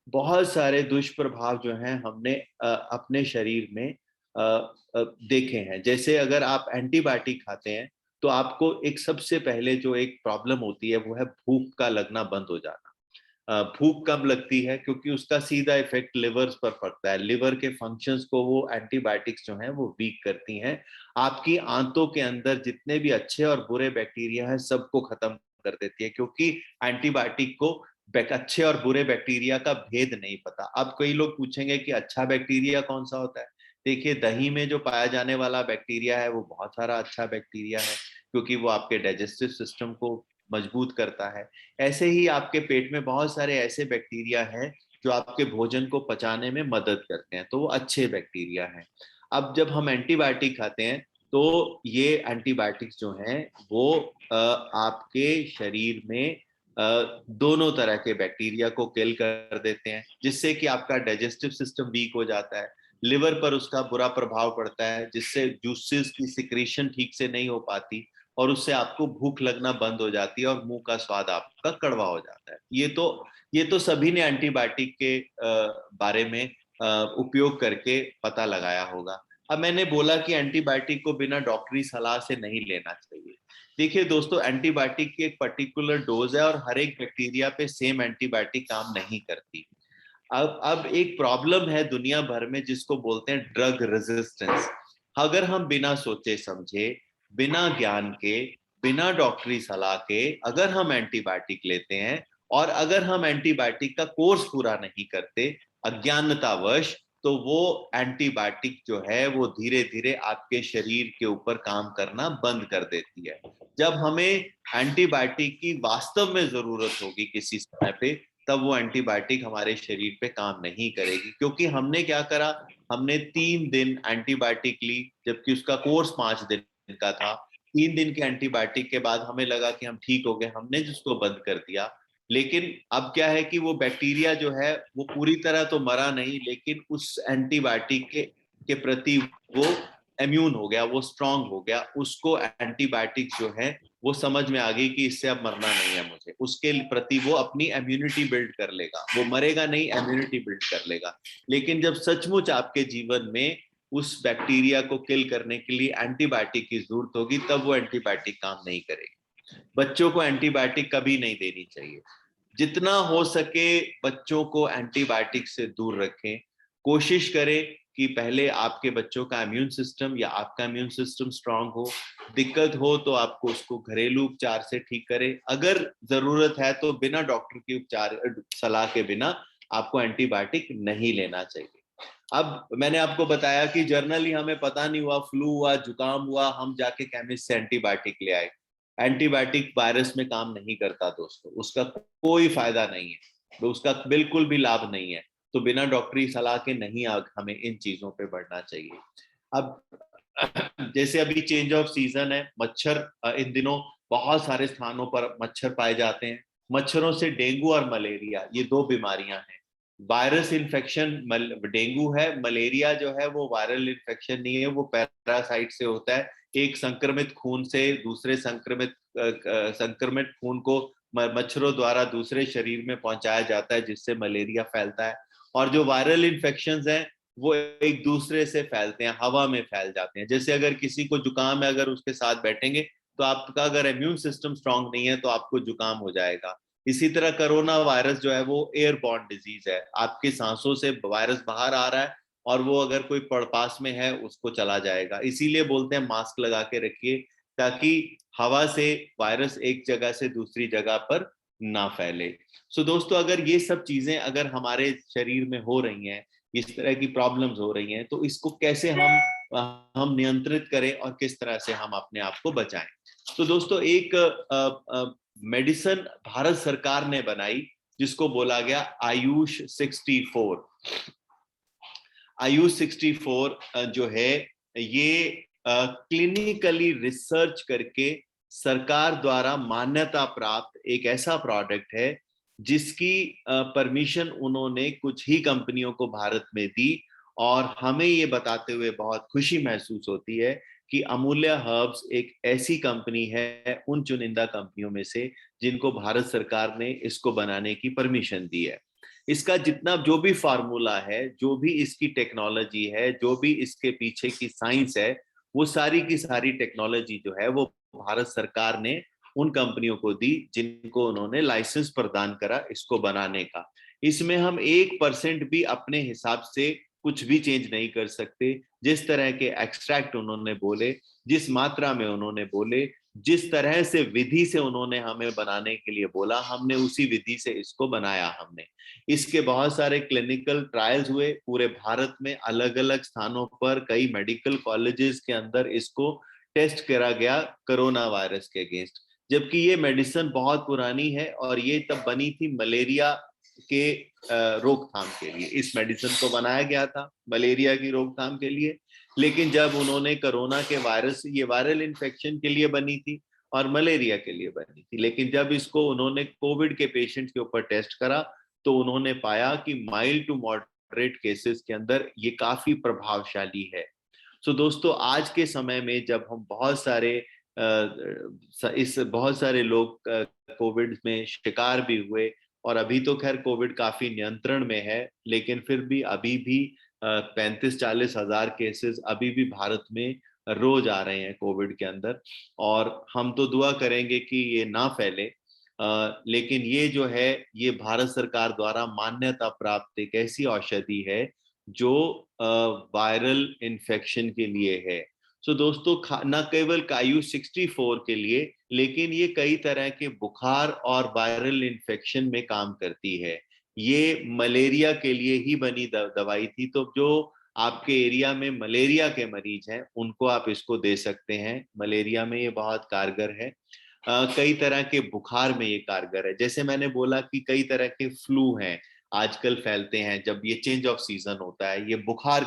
बहुत सारे दुष्प्रभाव जो हैं हमने अपने शरीर में देखे हैं। जैसे अगर आप एंटीबायोटिक खाते हैं तो आपको एक सबसे पहले जो एक प्रॉब्लम होती है वो है भूख का लगना बंद हो जाना। भूख कब लगती है? क्योंकि उसका सीधा इफेक्ट लिवर्स पर पड़ता है। लिवर के फंक्शंस को वो एंटीबायोटिक्स जो हैं वो वीक करती हैं। आपकी आंतों के अंदर जितने भी अच्छे और बुरे बैक्टीरिया हैं सबको खत्म कर देती है, क्योंकि एंटीबायोटिक को अच्छे और बुरे बैक्टीरिया का भेद नहीं पता। अब कई लोग पूछेंगे कि अच्छा बैक्टीरिया कौन सा होता है? देखिए, दही में जो पाया जाने वाला बैक्टीरिया है वो बहुत सारा अच्छा बैक्टीरिया है, क्योंकि वो आपके डाइजेस्टिव सिस्टम को मजबूत करता है। ऐसे ही आपके पेट में बहुत सारे ऐसे बैक्टीरिया हैं जो आपके भोजन को पचाने में मदद करते हैं, तो वो अच्छे बैक्टीरिया हैं। अब जब हम एंटीबायोटिक खाते हैं तो ये एंटीबायोटिक्स जो हैं वो आपके शरीर में दोनों तरह के बैक्टीरिया को किल कर देते हैं, जिससे कि आपका डाइजेस्टिव सिस्टम वीक हो जाता है। लिवर पर उसका बुरा प्रभाव पड़ता है, जिससे जूसेस की सिक्रीशन ठीक से नहीं हो पाती और उससे आपको भूख लगना बंद हो जाती है और मुंह का स्वाद आपका कड़वा हो जाता है। ये तो सभी ने एंटीबायोटिक के बारे में उपयोग करके पता लगाया होगा। अब मैंने बोला कि एंटीबायोटिक को बिना डॉक्टरी सलाह से नहीं लेना चाहिए। देखिए दोस्तों, एंटीबायोटिक की एक पर्टिकुलर डोज है और हर एक बैक्टीरिया पे सेम एंटीबायोटिक काम नहीं करती। अब एक प्रॉब्लम है दुनिया भर में जिसको बोलते हैं ड्रग रेजिस्टेंस। अगर हम बिना सोचे समझे, बिना ज्ञान के, बिना डॉक्टरी सलाह के अगर हम एंटीबायोटिक लेते हैं और अगर हम एंटीबायोटिक का कोर्स पूरा नहीं करते अज्ञानतावश, तो वो एंटीबायोटिक जो है वो धीरे धीरे आपके शरीर के ऊपर काम करना बंद कर देती है। जब हमें एंटीबायोटिक की वास्तव में जरूरत होगी किसी समय पे, तब वो एंटीबायोटिक हमारे शरीर पे काम नहीं करेगी, क्योंकि हमने क्या करा, हमने 3 दिन एंटीबायोटिक ली जबकि उसका कोर्स 5 दिन का था। 3 दिन के एंटीबायोटिक के बाद हमें लगा कि हम ठीक हो गए, हमने जिसको बंद कर दिया। लेकिन अब क्या है कि वो बैक्टीरिया जो है वो पूरी तरह तो मरा नहीं, लेकिन उस एंटीबायोटिक के प्रति वो इम्यून हो गया, वो स्ट्रांग हो गया। उसको एंटीबायोटिक जो है वो समझ में आ गई कि इससे अब मरना नहीं है मुझे, उसके प्रति वो अपनी इम्यूनिटी बिल्ड कर लेगा। वो मरेगा नहीं, इम्यूनिटी बिल्ड कर लेगा। लेकिन जब सचमुच आपके जीवन में उस बैक्टीरिया को किल करने के लिए एंटीबायोटिक की जरूरत होगी, तब वो एंटीबायोटिक काम नहीं करेगी। बच्चों को एंटीबायोटिक कभी नहीं देनी चाहिए। जितना हो सके बच्चों को एंटीबायोटिक से दूर रखें। कोशिश करें कि पहले आपके बच्चों का इम्यून सिस्टम या आपका इम्यून सिस्टम स्ट्रांग हो। दिक्कत हो तो आपको उसको घरेलू उपचार से ठीक करें। अगर जरूरत है तो बिना डॉक्टर की उपचार सलाह के बिना आपको एंटीबायोटिक नहीं लेना चाहिए। अब मैंने आपको बताया कि जर्नली हमें पता नहीं हुआ, फ्लू हुआ, जुकाम हुआ, हम जाके केमिस्ट से एंटीबायोटिक ले आए। एंटीबायोटिक वायरस में काम नहीं करता दोस्तों, उसका कोई फायदा नहीं है, तो उसका बिल्कुल भी लाभ नहीं है। तो बिना डॉक्टरी सलाह के नहीं हमें इन चीजों पे बढ़ना चाहिए। अब जैसे अभी चेंज ऑफ सीजन है, मच्छर इन दिनों बहुत सारे स्थानों पर मच्छर पाए जाते हैं। मच्छरों से डेंगू और मलेरिया, ये 2 बीमारियां हैं। वायरस इन्फेक्शन डेंगू है, मलेरिया जो है वो वायरल इन्फेक्शन नहीं है, वो पैरासाइट से होता है। एक संक्रमित खून से दूसरे संक्रमित खून को मच्छरों द्वारा दूसरे शरीर में पहुंचाया जाता है, जिससे मलेरिया फैलता है। और जो वायरल इन्फेक्शंस हैं वो एक दूसरे से फैलते हैं, हवा में फैल जाते हैं। जैसे अगर किसी को जुकाम है, अगर उसके साथ बैठेंगे तो आपका अगर इम्यून सिस्टम स्ट्रांग नहीं है तो आपको जुकाम हो जाएगा। इसी तरह कोरोना वायरस जो है वो एयरबॉर्न डिजीज है, आपके सांसों से वायरस बाहर आ रहा है और वो अगर कोई पास में है उसको चला जाएगा। इसीलिए बोलते हैं मास्क लगा के रखिए, ताकि हवा से वायरस एक जगह से दूसरी जगह पर ना फैले। सो दोस्तों, अगर ये सब चीजें अगर हमारे शरीर में हो रही हैं, इस तरह की प्रॉब्लम्स हो रही हैं, तो इसको कैसे हम नियंत्रित करें और किस तरह से हम अपने आप को बचाएं। तो दोस्तों, एक मेडिसिन भारत सरकार ने बनाई जिसको बोला गया आयुष 64। आयुष 64 जो है ये क्लिनिकली रिसर्च करके सरकार द्वारा मान्यता प्राप्त एक ऐसा प्रोडक्ट है जिसकी परमिशन उन्होंने कुछ ही कंपनियों को भारत में दी। और हमें ये बताते हुए बहुत खुशी महसूस होती है कि अमूल्य हर्ब्स एक ऐसी कंपनी है उन चुनिंदा कंपनियों में से जिनको भारत सरकार ने इसको बनाने की परमिशन दी है। इसका जितना जो भी फार्मूला है, जो भी इसकी टेक्नोलॉजी है, जो भी इसके पीछे की साइंस है, वो सारी की सारी टेक्नोलॉजी जो है वो भारत सरकार ने उन कंपनियों को दी जिनको उन्होंने लाइसेंस प्रदान करा इसको बनाने का। इसमें हम 1% भी अपने हिसाब से कुछ भी चेंज नहीं कर सकते। जिस तरह के एक्सट्रैक्ट उन्होंने बोले, जिस मात्रा में उन्होंने बोले, जिस तरह से विधि से उन्होंने हमें बनाने के लिए बोला, हमने उसी विधि से इसको बनाया। हमने इसके बहुत सारे क्लिनिकल ट्रायल्स हुए पूरे भारत में, अलग अलग स्थानों पर, कई मेडिकल कॉलेजेस के अंदर इसको टेस्ट करा गया कोरोना वायरस के अगेंस्ट। जबकि ये मेडिसिन बहुत पुरानी है और ये तब बनी थी मलेरिया के रोकथाम के लिए। इस मेडिसिन को बनाया गया था मलेरिया की रोकथाम के लिए, लेकिन जब उन्होंने कोरोना के वायरस, ये वायरल इन्फेक्शन के लिए बनी थी और मलेरिया के लिए बनी थी, लेकिन जब इसको उन्होंने कोविड के पेशेंट के ऊपर टेस्ट करा तो उन्होंने पाया कि माइल्ड टू मॉडरेट केसेस के अंदर ये काफी प्रभावशाली है। सो दोस्तों, आज के समय में जब हम बहुत सारे लोग कोविड में शिकार भी हुए, और अभी तो खैर कोविड काफी नियंत्रण में है, लेकिन फिर भी अभी भी 35-40 हजार केसेस अभी भी भारत में रोज आ रहे हैं कोविड के अंदर। और हम तो दुआ करेंगे कि ये ना फैले, लेकिन ये जो है ये भारत सरकार द्वारा मान्यता प्राप्त एक ऐसी औषधि है जो वायरल इन्फेक्शन के लिए है। सो दोस्तों, न केवल आयुष 64 के लिए, लेकिन ये कई तरह के बुखार और वायरल इन्फेक्शन में काम करती है। ये मलेरिया के लिए ही बनी दवाई थी, तो जो आपके एरिया में मलेरिया के मरीज हैं उनको आप इसको दे सकते हैं। मलेरिया में ये बहुत कारगर है। कई तरह के बुखार में ये कारगर है। जैसे मैंने बोला कि कई तरह के फ्लू हैं आजकल फैलते हैं जब ये चेंज ऑफ सीजन होता है। ये बुखार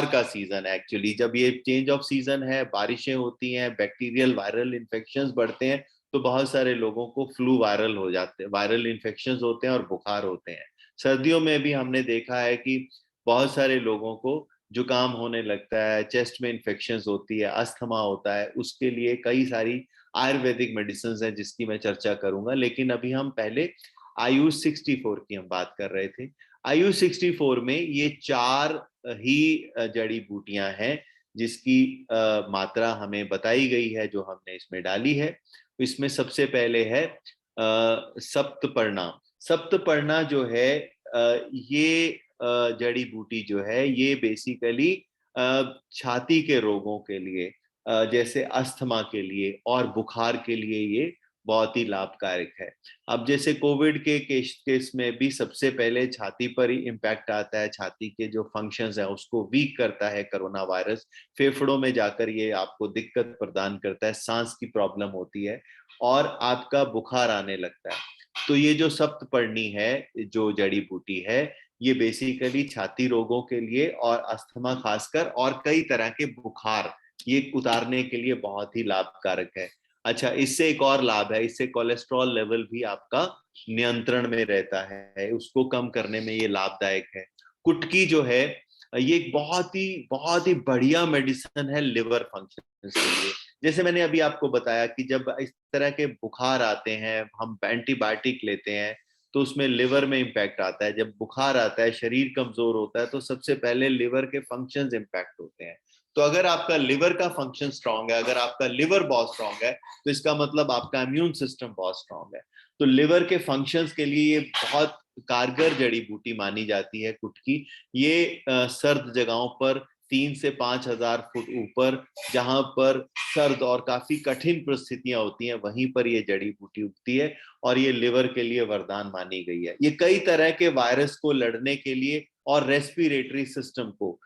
का सीजन है एक्चुअली। जब ये चेंज ऑफ सीजन है, बारिशें होती हैं, बैक्टीरियल वायरल इन्फेक्शंस बढ़ते हैं, तो बहुत सारे लोगों को फ्लू वायरल हो जाते हैं, वायरल इन्फेक्शंस होते हैं और बुखार होते हैं। सर्दियों में भी हमने देखा है कि बहुत सारे लोगों को जुकाम होने लगता है, चेस्ट में इन्फेक्शंस होती है, अस्थमा होता है। उसके लिए कई सारी आयुर्वेदिक मेडिसिन है जिसकी मैं चर्चा करूंगा, लेकिन अभी हम पहले आयुष 64 की हम बात कर रहे थे। आयुष 64 में ये 4 ही जड़ी बूटियां हैं जिसकी मात्रा हमें बताई गई है, जो हमने इसमें डाली है। इसमें सबसे पहले है सप्तपर्णा। सप्तपर्णा जो है ये जड़ी बूटी जो है ये बेसिकली छाती के रोगों के लिए, जैसे अस्थमा के लिए और बुखार के लिए ये बहुत ही लाभकारक है। अब जैसे कोविड के केस में भी सबसे पहले छाती पर ही इम्पैक्ट आता है, छाती के जो फंक्शंस हैं उसको वीक करता है कोरोना वायरस, फेफड़ों में जाकर ये आपको दिक्कत प्रदान करता है, सांस की प्रॉब्लम होती है और आपका बुखार आने लगता है। तो ये जो सप्तपर्णी है, जो जड़ी बूटी है, ये बेसिकली छाती रोगों के लिए और अस्थमा खासकर और कई तरह के बुखार ये उतारने के लिए बहुत ही लाभकारक है। अच्छा, इससे एक और लाभ है, इससे कोलेस्ट्रॉल लेवल भी आपका नियंत्रण में रहता है, उसको कम करने में ये लाभदायक है। कुटकी जो है ये एक बहुत ही बढ़िया मेडिसिन है लिवर फंक्शन के लिए। जैसे मैंने अभी आपको बताया कि जब इस तरह के बुखार आते हैं, हम एंटीबायोटिक लेते हैं तो उसमें लिवर में इम्पैक्ट आता है। जब बुखार आता है, शरीर कमजोर होता है, तो सबसे पहले लिवर के फंक्शंस इम्पैक्ट होते हैं। तो अगर आपका लिवर का फंक्शन स्ट्रांग है, अगर आपका लिवर बहुत स्ट्रांग है, तो इसका मतलब आपका इम्यून सिस्टम बहुत स्ट्रांग है। तो लिवर के फंक्शंस के लिए ये बहुत कारगर जड़ी बूटी मानी जाती है कुटकी। ये सर्द जगहों पर 3 से 5 हजार फुट ऊपर, जहां पर सर्द और काफी कठिन परिस्थितियां होती हैं, वहीं पर ये जड़ी बूटी उगती है और ये लिवर के लिए वरदान मानी गई है। ये कई तरह के वायरस को लड़ने के लिए और रेस्पिरेटरी सिस्टम को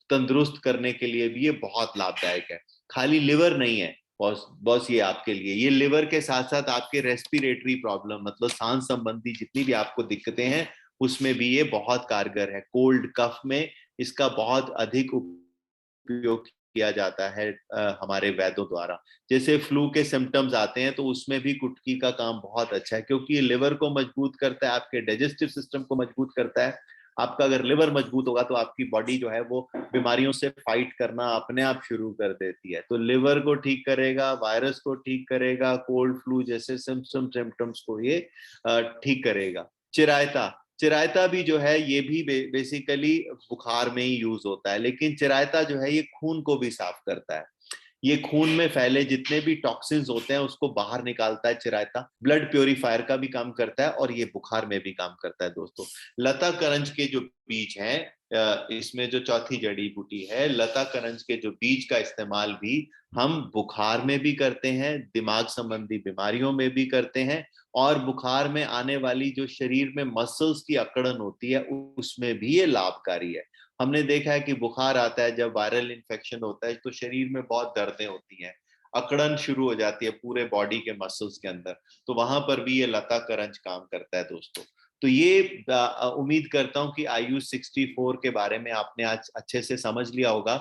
तंदुरुस्त करने के लिए भी ये बहुत लाभदायक है। खाली लिवर नहीं है बॉस ये आपके लिए, ये लिवर के साथ साथ आपके रेस्पिरेटरी प्रॉब्लम, मतलब सांस संबंधी जितनी भी आपको दिक्कतें हैं उसमें भी ये बहुत कारगर है। कोल्ड कफ में इसका बहुत अधिक उपयोग किया जाता है हमारे वैद्यों द्वारा। जैसे फ्लू के सिम्टम्स आते हैं तो उसमें भी कुटकी का काम बहुत अच्छा है, क्योंकि ये लिवर को मजबूत करता है, आपके डाइजेस्टिव सिस्टम को मजबूत करता है। आपका अगर लिवर मजबूत होगा तो आपकी बॉडी जो है वो बीमारियों से फाइट करना अपने आप शुरू कर देती है। तो लिवर को ठीक करेगा, वायरस को ठीक करेगा, कोल्ड फ्लू जैसे सिम्टम्स को ये ठीक करेगा। चिरायता, चिरायता भी जो है ये भी बेसिकली बुखार में ही यूज होता है, लेकिन चिरायता जो है ये खून को भी साफ करता है। ये खून में फैले जितने भी टॉक्सिन्स होते हैं उसको बाहर निकालता है चिरायता। ब्लड प्योरीफायर का भी काम करता है और ये बुखार में भी काम करता है दोस्तों। लता करंज के जो बीज हैं, इसमें जो चौथी जड़ी बूटी है लता करंज के जो बीज का इस्तेमाल भी हम बुखार में भी करते हैं, दिमाग संबंधी बीमारियों में भी करते हैं, और बुखार में आने वाली जो शरीर में मसल्स की अकड़न होती है उसमें भी ये लाभकारी है। हमने देखा है कि बुखार आता है जब वायरल इन्फेक्शन होता है तो शरीर में बहुत दर्दें होती हैं, अकड़न शुरू हो जाती है पूरे बॉडी के मसल्स के अंदर, तो वहां पर भी ये लता करंज काम करता है दोस्तों। तो ये उम्मीद करता हूं कि आयुष 64 के बारे में आपने आज अच्छे से समझ लिया होगा।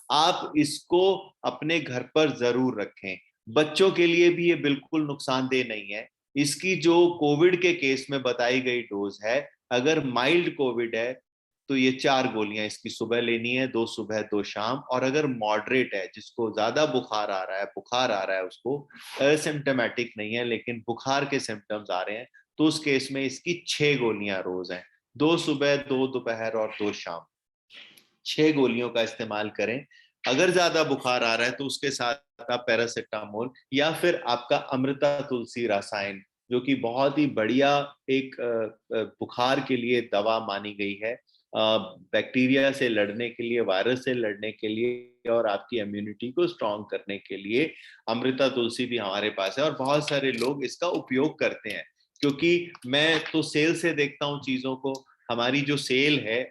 आप इसको अपने घर पर जरूर रखें। बच्चों के लिए भी ये बिल्कुल नुकसानदेह नहीं है। इसकी जो कोविड के केस में बताई गई डोज है, अगर माइल्ड कोविड है तो ये 4 गोलियां इसकी सुबह लेनी है, 2 सुबह 2 शाम। और अगर मॉडरेट है, जिसको ज्यादा बुखार आ रहा है उसको एसिम्टोमेटिक नहीं है लेकिन बुखार के सिम्टम्स आ रहे हैं, तो उस केस में इसकी 6 गोलियां रोज हैं, 2 सुबह 2 दोपहर और 2 शाम। 6 गोलियों का इस्तेमाल करें। अगर ज्यादा बुखार आ रहा है तो उसके साथ आप पैरासिटामोल या फिर आपका अमृता तुलसी रसायन, जो कि बहुत ही बढ़िया एक बुखार के लिए दवा मानी गई है, बैक्टीरिया से लड़ने के लिए, वायरस से लड़ने के लिए और आपकी इम्यूनिटी को स्ट्रॉन्ग करने के लिए अमृता तुलसी भी हमारे पास है और बहुत सारे लोग इसका उपयोग करते हैं। क्योंकि मैं तो सेल से देखता हूँ चीजों को, हमारी जो सेल है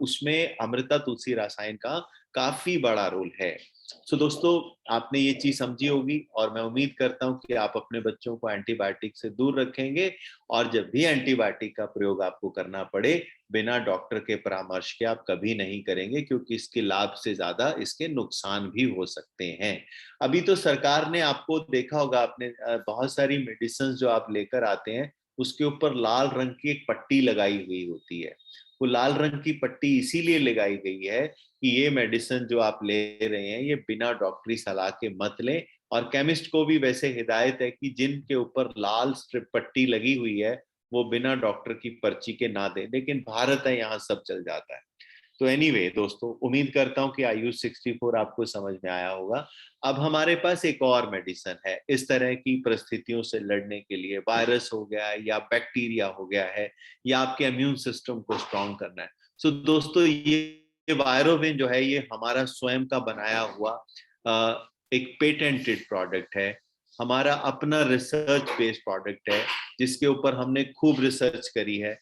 उसमें अमृता तुलसी रसायन का काफी बड़ा रोल है। सो दोस्तों, आपने ये चीज समझी होगी और मैं उम्मीद करता हूँ कि आप अपने बच्चों को एंटीबायोटिक से दूर रखेंगे, और जब भी एंटीबायोटिक का प्रयोग आपको करना पड़े बिना डॉक्टर के परामर्श के आप कभी नहीं करेंगे, क्योंकि इसके लाभ से ज्यादा इसके नुकसान भी हो सकते हैं। अभी तो सरकार ने, आपको देखा होगा आपने, बहुत सारी मेडिसिन जो आप लेकर आते हैं उसके ऊपर लाल रंग की एक पट्टी लगाई हुई होती है। वो लाल रंग की पट्टी इसीलिए लगाई गई है कि ये मेडिसिन जो आप ले रहे हैं ये बिना डॉक्टरी सलाह के मत लें। और केमिस्ट को भी वैसे हिदायत है कि जिनके ऊपर लाल स्ट्रिप पट्टी लगी हुई है वो बिना डॉक्टर की पर्ची के ना दें, लेकिन भारत है यहाँ सब चल जाता है। तो एनीवे दोस्तों, उम्मीद करता हूँ कि आयुष 64 आपको समझ में आया होगा। अब हमारे पास एक और मेडिसिन है इस तरह की परिस्थितियों से लड़ने के लिए, वायरस हो गया है या बैक्टीरिया हो गया है या आपके इम्यून सिस्टम को स्ट्रॉन्ग करना है। सो दोस्तों, ये वायरोविन जो है ये हमारा स्वयं का बनाया हुआ एक पेटेंटेड प्रोडक्ट है, हमारा अपना रिसर्च बेस्ड प्रोडक्ट है, जिसके ऊपर हमने खूब रिसर्च करी है,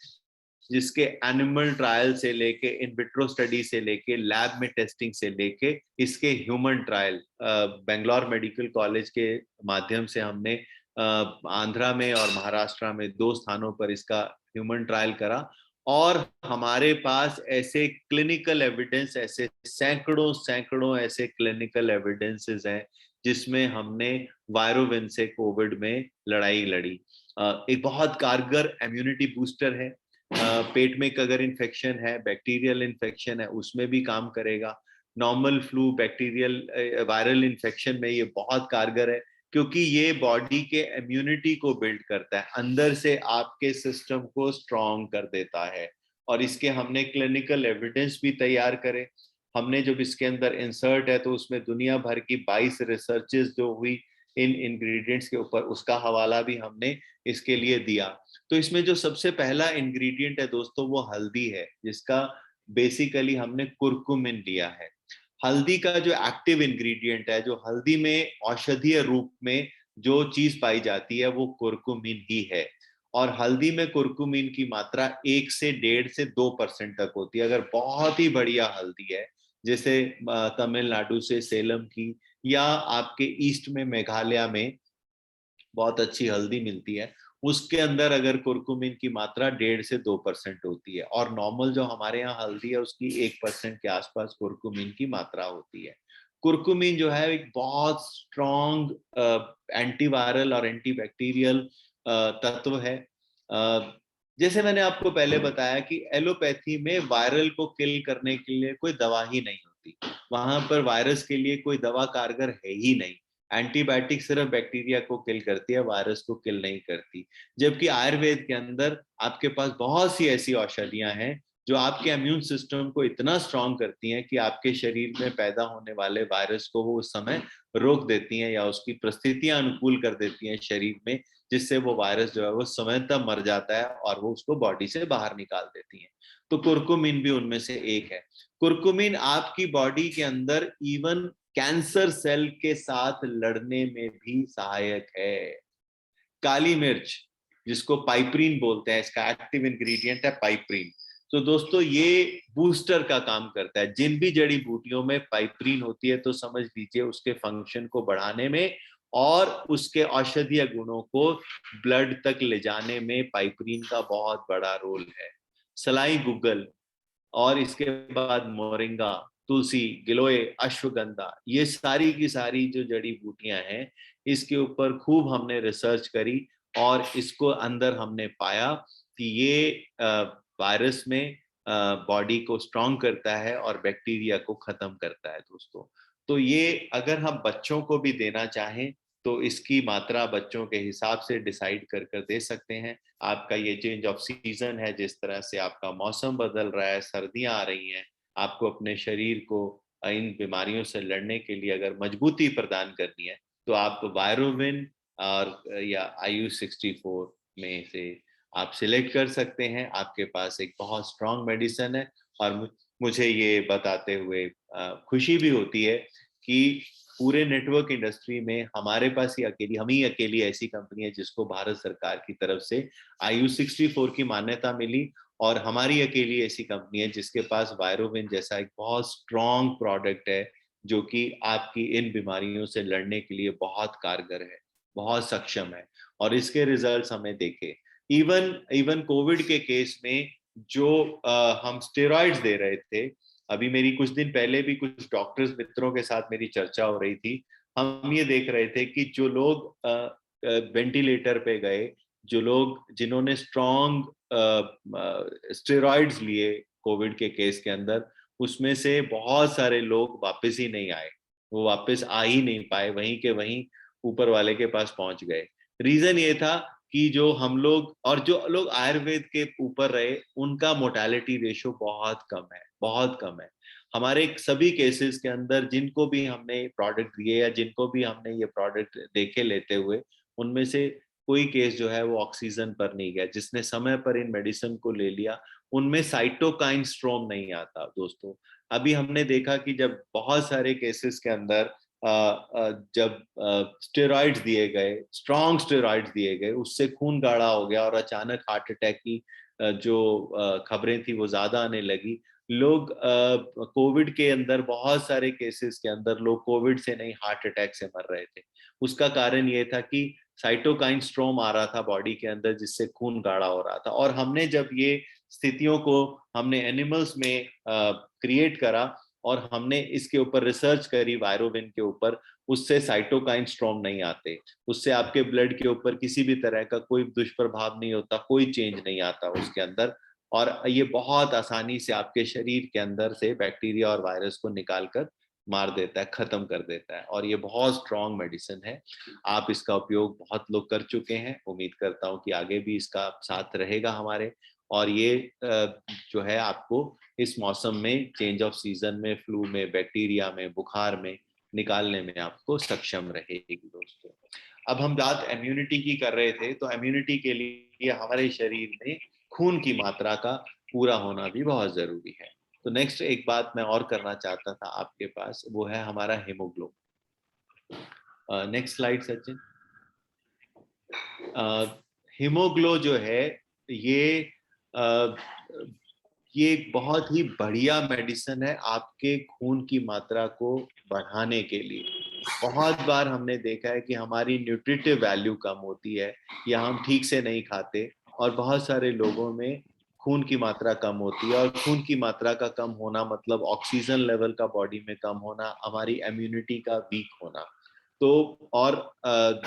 जिसके एनिमल ट्रायल से लेके, इन विट्रो स्टडी से लेके, लैब में टेस्टिंग से लेके इसके human trial, Bangalore medical college के माध्यम से हमने आंध्रा में और महाराष्ट्र में 2 स्थानों पर इसका ह्यूमन ट्रायल करा। और हमारे पास ऐसे क्लिनिकल एविडेंस, ऐसे सैकड़ों सैकड़ों ऐसे क्लिनिकल एविडेंसेस हैं जिसमें हमने वायरोविन से कोविड में लड़ाई लड़ी। एक बहुत कारगर इम्यूनिटी बूस्टर है। पेट में अगर इन्फेक्शन है, बैक्टीरियल इन्फेक्शन है, उसमें भी काम करेगा। Normal flu, bacterial viral infection में ये बहुत कारगर है, क्योंकि ये बॉडी के इम्यूनिटी को बिल्ड करता है, अंदर से आपके सिस्टम को स्ट्रॉन्ग कर देता है। और इसके हमने क्लिनिकल एविडेंस भी तैयार करे। हमने जब इसके अंदर इंसर्ट है तो उसमें दुनिया भर की 22 रिसर्चेस जो हुई इन इंग्रेडिएंट्स के ऊपर, उसका हवाला भी हमने इसके लिए दिया। तो इसमें जो सबसे पहला इंग्रेडिएंट है दोस्तों वो हल्दी है, जिसका बेसिकली हमने कुरकुमिन लिया है। हल्दी का जो एक्टिव इंग्रेडिएंट है, जो हल्दी में औषधीय रूप में जो चीज पाई जाती है वो कुरकुमिन ही है। और हल्दी में कुरकुमिन की मात्रा 1 से 1.5 से 2% तक होती है। अगर बहुत ही बढ़िया हल्दी है, जैसे तमिलनाडु से सेलम की, या आपके ईस्ट में मेघालय में बहुत अच्छी हल्दी मिलती है, उसके अंदर अगर कुरकुमिन की मात्रा 1.5 से 2% होती है। और नॉर्मल जो हमारे यहाँ हल्दी है उसकी 1% के आसपास कुरकुमिन की मात्रा होती है। कुरकुमिन जो है एक बहुत स्ट्रॉन्ग एंटीवायरल और एंटीबैक्टीरियल तत्व है। जैसे मैंने आपको पहले बताया कि एलोपैथी में वायरल को किल करने के लिए कोई दवा ही नहीं होती, वहां पर वायरस के लिए कोई दवा कारगर है ही नहीं। एंटीबायोटिक सिर्फ बैक्टीरिया को किल करती है, वायरस को किल नहीं करती। जबकि आयुर्वेद के अंदर आपके पास बहुत सी ऐसी औषधियां हैं जो आपके इम्यून सिस्टम को इतना स्ट्रांग करती हैं कि आपके शरीर में पैदा होने वाले वायरस को वो उस समय रोक देती हैं या उसकी परिस्थितियां अनुकूल कर देती हैं शरीर में, जिससे वो वायरस जो है वो समय तक मर जाता है और वो उसको बॉडी से बाहर निकाल देती हैं। तो कुरकुमिन भी उनमें से एक है। कुरकुमिन आपकी बॉडी के अंदर इवन कैंसर सेल के साथ लड़ने में भी सहायक है। काली मिर्च, जिसको पाइपरीन बोलते हैं, इसका एक्टिव इंग्रेडिएंट है पाइपरीन। तो दोस्तों ये बूस्टर का काम करता है। जिन भी जड़ी बूटियों में पाइपरीन होती है तो समझ लीजिए उसके फंक्शन को बढ़ाने में और उसके औषधीय गुणों को ब्लड तक ले जाने में पाइपरीन का बहुत बड़ा रोल है। सलाई गुग्गल और इसके बाद मोरिंगा, तुलसी, गिलोय, अश्वगंधा, ये सारी की सारी जो जड़ी बूटियां हैं, इसके ऊपर खूब हमने रिसर्च करी और इसको अंदर हमने पाया कि ये वायरस में बॉडी को स्ट्रांग करता है और बैक्टीरिया को खत्म करता है दोस्तों। तो ये अगर हम बच्चों को भी देना चाहें तो इसकी मात्रा बच्चों के हिसाब से डिसाइड कर कर दे सकते हैं। आपका ये चेंज ऑफ सीजन है, जिस तरह से आपका मौसम बदल रहा है, सर्दियां आ रही हैं, आपको अपने शरीर को इन बीमारियों से लड़ने के लिए अगर मजबूती प्रदान करनी है तो आप वायरोविन और या IU64 में से आप सिलेक्ट कर सकते हैं। आपके पास एक बहुत स्ट्रॉन्ग मेडिसिन है और मुझे ये बताते हुए खुशी भी होती है कि पूरे नेटवर्क इंडस्ट्री में हमारे पास हम ही अकेली ऐसी कंपनी है जिसको भारत सरकार की तरफ से IU64 की मान्यता मिली और हमारी अकेली ऐसी कंपनी है जिसके पास वायरोविन जैसा एक बहुत स्ट्रॉन्ग प्रोडक्ट है जो कि आपकी इन बीमारियों से लड़ने के लिए बहुत कारगर है, बहुत सक्षम है। और इसके रिजल्ट्स हमें देखे, इवन कोविड के केस में जो हम स्टेरॉइड्स दे रहे थे, अभी मेरी कुछ दिन पहले भी कुछ डॉक्टर्स मित्रों के साथ मेरी चर्चा हो रही थी, हम ये देख रहे थे कि जो लोग वेंटिलेटर पे गए, जो लोग जिन्होंने स्ट्रॉन्ग स्टेरॉइड्स लिए कोविड के केस के अंदर, उसमें से बहुत सारे लोग वापस ही नहीं आए, वो वापस आ ही नहीं पाए, वहीं के वहीं ऊपर वाले के पास पहुंच गए। रीजन ये था कि जो हम लोग और जो लोग आयुर्वेद के ऊपर रहे उनका मोर्टेलिटी रेशो बहुत कम है, बहुत कम है। हमारे सभी केसेस के अंदर जिनको भी हमने प्रोडक्ट दिए या जिनको भी हमने ये प्रोडक्ट देखे लेते हुए, उनमें से कोई केस जो है वो ऑक्सीजन पर नहीं गया। जिसने समय पर इन मेडिसिन को ले लिया उनमें साइटोकाइन स्ट्रॉम नहीं आता दोस्तों। अभी हमने देखा कि जब बहुत सारे केसेस के अंदर जब स्टेरॉइड्स दिए गए, स्ट्रॉन्ग स्टेरॉइड्स दिए गए, उससे खून गाढ़ा हो गया और अचानक हार्ट अटैक की जो खबरें थी वो ज्यादा आने लगी। लोग कोविड के अंदर बहुत सारे केसेस के अंदर लोग कोविड से नहीं हार्ट अटैक से मर रहे थे। उसका कारण ये था कि साइटोकाइन स्ट्रॉम आ रहा था बॉडी के अंदर जिससे खून गाढ़ा हो रहा था। और हमने जब ये स्थितियों को हमने एनिमल्स में क्रिएट करा और हमने इसके ऊपर रिसर्च करी वायरोविन के ऊपर, उससे साइटोकाइन स्ट्रॉम नहीं आते, उससे आपके ब्लड के ऊपर किसी भी तरह का कोई दुष्प्रभाव नहीं होता, कोई चेंज नहीं आता उसके अंदर। और ये बहुत आसानी से आपके शरीर के अंदर से बैक्टीरिया और वायरस को निकाल कर मार देता है, खत्म कर देता है। और ये बहुत स्ट्रॉन्ग मेडिसिन है। आप इसका उपयोग बहुत लोग कर चुके हैं, उम्मीद करता हूँ कि आगे भी इसका साथ रहेगा हमारे। और ये जो है आपको इस मौसम में, चेंज ऑफ सीजन में, फ्लू में, बैक्टीरिया में, बुखार में निकालने में आपको सक्षम रहेगी दोस्तों। अब हम बात इम्यूनिटी की कर रहे थे, तो इम्यूनिटी के लिए हमारे शरीर में खून की मात्रा का पूरा होना भी बहुत जरूरी है। तो नेक्स्ट एक बात मैं और करना चाहता था आपके पास, वो है हमारा haemoglobin. Next slide Sachin. Haemoglo जो है ये ये एक बहुत ही बढ़िया मेडिसिन है आपके खून की मात्रा को बढ़ाने के लिए। बहुत बार हमने देखा है कि हमारी न्यूट्रिटिव वैल्यू कम होती है या हम ठीक से नहीं खाते और बहुत सारे लोगों में खून की मात्रा कम होती है। और खून की मात्रा का कम होना मतलब ऑक्सीजन लेवल का बॉडी में कम होना, हमारी इम्यूनिटी का वीक होना। तो और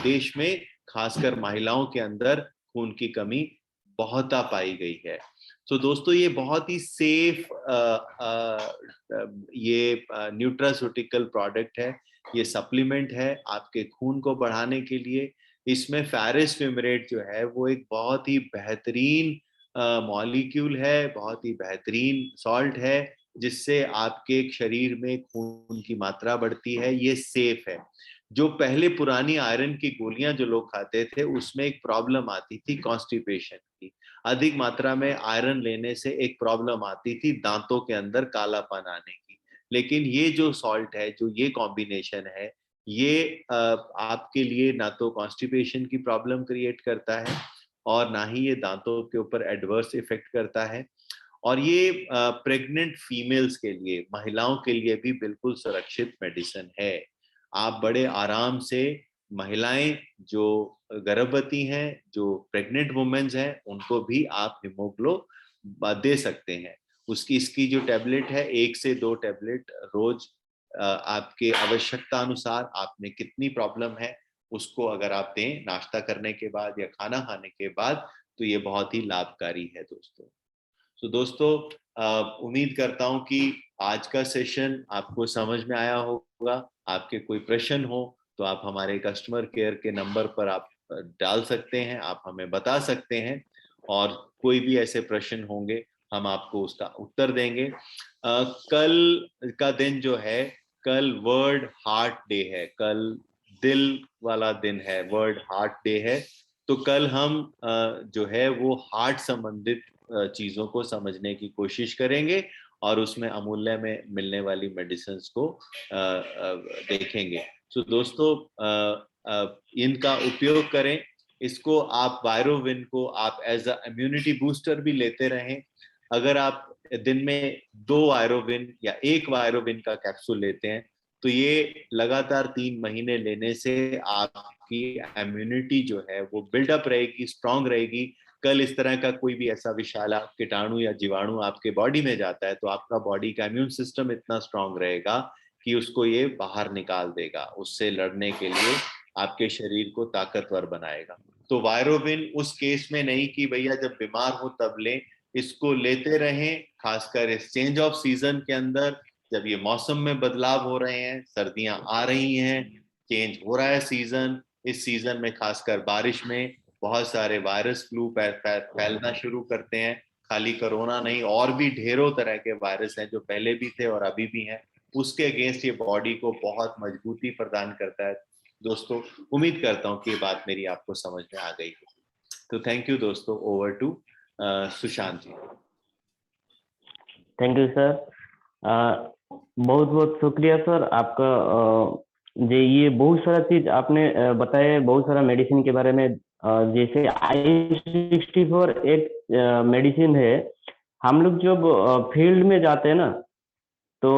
देश में खासकर महिलाओं के अंदर खून की कमी बहुता पाई गई है। तो दोस्तों ये बहुत ही सेफ ये न्यूट्रास्यूटिकल प्रोडक्ट है, ये सप्लीमेंट है आपके खून को बढ़ाने के लिए। इसमें फेरस फ्यूमरेट जो है वो एक बहुत ही बेहतरीन मॉलिक्यूल है, बहुत ही बेहतरीन सॉल्ट है, जिससे आपके शरीर में खून की मात्रा बढ़ती है। ये सेफ है। जो पहले पुरानी आयरन की गोलियां जो लोग खाते थे उसमें एक प्रॉब्लम आती थी कॉन्स्टिपेशन की, अधिक मात्रा में आयरन लेने से एक प्रॉब्लम आती थी दांतों के अंदर कालापन आने की। लेकिन ये जो सॉल्ट है, जो ये कॉम्बिनेशन है, ये आपके लिए ना तो कॉन्स्टिपेशन की प्रॉब्लम क्रिएट करता है और ना ही ये दांतों के ऊपर एडवर्स इफेक्ट करता है। और ये प्रेग्नेंट फीमेल्स के लिए, महिलाओं के लिए भी बिल्कुल सुरक्षित मेडिसिन है। आप बड़े आराम से, महिलाएं जो गर्भवती हैं, जो प्रेग्नेंट वुमेन्स हैं, उनको भी आप हिमोग्लो दे सकते हैं। उसकी इसकी जो टैबलेट है, 1 से 2 टैबलेट रोज आपके आवश्यकता अनुसार, आप में कितनी प्रॉब्लम है उसको अगर आप दें नाश्ता करने के बाद या खाना खाने के बाद, तो ये बहुत ही लाभकारी है दोस्तों। तो दोस्तों उम्मीद करता हूं कि आज का सेशन आपको समझ में आया होगा। आपके कोई प्रश्न हो तो आप हमारे कस्टमर केयर के नंबर पर आप डाल सकते हैं, आप हमें बता सकते हैं, और कोई भी ऐसे प्रश्न होंगे हम आपको उसका उत्तर देंगे। कल का दिन जो है, कल वर्ल्ड हार्ट डे है, कल दिल वाला दिन है, वर्ल्ड हार्ट डे है। तो कल हम जो है वो हार्ट संबंधित चीजों को समझने की कोशिश करेंगे और उसमें अमूल्य में मिलने वाली मेडिसिन को देखेंगे। तो दोस्तों इनका उपयोग करें। इसको आप वायरोविन को आप एज अ इम्यूनिटी बूस्टर भी लेते रहें। अगर आप दिन में 2 वायरोविन या 1 वायरोविन का कैप्सूल लेते हैं तो ये लगातार 3 महीने लेने से आपकी इम्यूनिटी जो है वो बिल्डअप रहेगी, स्ट्रांग रहेगी। कल इस तरह का कोई भी ऐसा विषाला कीटाणु या जीवाणु आपके बॉडी में जाता है तो आपका बॉडी का इम्यून सिस्टम इतना स्ट्रांग रहेगा कि उसको ये बाहर निकाल देगा, उससे लड़ने के लिए आपके शरीर को ताकतवर बनाएगा। तो वायरोविन उस केस में नहीं कि भैया जब बीमार हो तब लें, इसको लेते रहें, खासकर इस चेंज ऑफ सीजन के अंदर, जब ये मौसम में बदलाव हो रहे हैं, सर्दियां आ रही हैं, चेंज हो रहा है सीजन। इस सीजन में खासकर बारिश में बहुत सारे वायरस फ्लू फैलना शुरू करते हैं। खाली कोरोना नहीं, और भी ढेरों तरह के वायरस हैं जो पहले भी थे और अभी भी हैं। उसके अगेंस्ट ये बॉडी को बहुत मजबूती प्रदान करता है। दोस्तों उम्मीद करता हूँ कि ये बात मेरी आपको समझ में आ गई है। तो थैंक यू दोस्तों। Over to Sushant ji. Thank you sir. बहुत बहुत शुक्रिया सर आपका। जे ये बहुत सारा चीज आपने बताया, बहुत सारा मेडिसिन के बारे में। जैसे I-64 एक मेडिसिन है। हम लोग जब फील्ड में जाते हैं ना, तो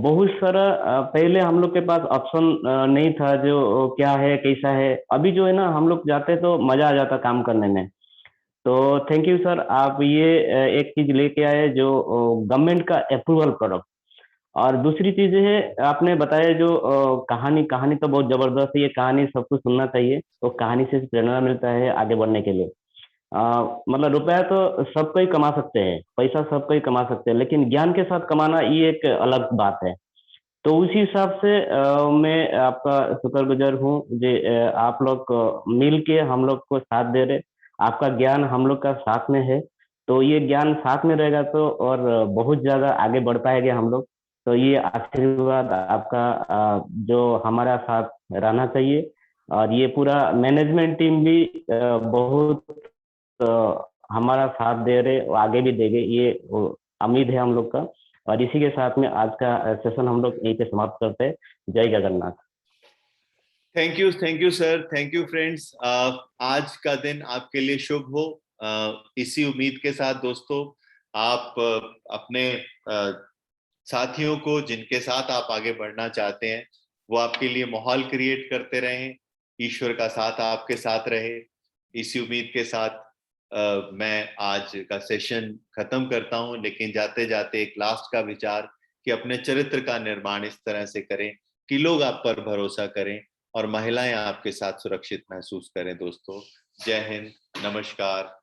बहुत सारा पहले हम लोग के पास ऑप्शन नहीं था जो क्या है कैसा है। अभी जो है ना, हम लोग जाते हैं तो मजा आ जाता काम करने में। तो थैंक यू सर, आप ये एक चीज लेके आए जो गवर्नमेंट का अप्रूवल प्रोडक्ट। और दूसरी चीज है, आपने बताया जो कहानी कहानी तो बहुत जबरदस्त है। ये कहानी सबको सुनना चाहिए, तो कहानी से प्रेरणा मिलता है आगे बढ़ने के लिए। मतलब रुपया तो सब कोई कमा सकते हैं, पैसा सब कोई कमा सकते हैं, लेकिन ज्ञान के साथ कमाना ये एक अलग बात है। तो उसी हिसाब से मैं आपका शुक्रगुजार हूँ जे आप लोग मिल के हम लोग को साथ दे रहे। आपका ज्ञान हम लोग का साथ में है, तो ये ज्ञान साथ में रहेगा तो और बहुत ज्यादा आगे बढ़ पाएंगे हम लोग। तो ये आशीर्वाद आपका जो हमारा साथ रहना चाहिए। और ये पूरा मैनेजमेंट टीम भी बहुत हमारा साथ दे रहे और आगे भी देंगे, ये उम्मीद है हम लोग का। और इसी के साथ में आज का सेशन हम लोग यहीं पे समाप्त करते हैं। जय Jagannath. Thank you sir, thank you friends. आज का दिन आपके लिए शुभ हो। इसी उम्मीद के साथ दोस्तों, आप अपने साथियों को जिनके साथ आप आगे बढ़ना चाहते हैं वो आपके लिए माहौल क्रिएट करते रहें। ईश्वर का साथ आपके साथ रहे। इसी उम्मीद के साथ मैं आज का सेशन खत्म करता हूं, लेकिन जाते जाते एक लास्ट का विचार कि अपने चरित्र का निर्माण इस तरह से करें कि लोग आप पर भरोसा करें और महिलाएं आपके साथ सुरक्षित महसूस करें। दोस्तों जय हिंद, नमस्कार,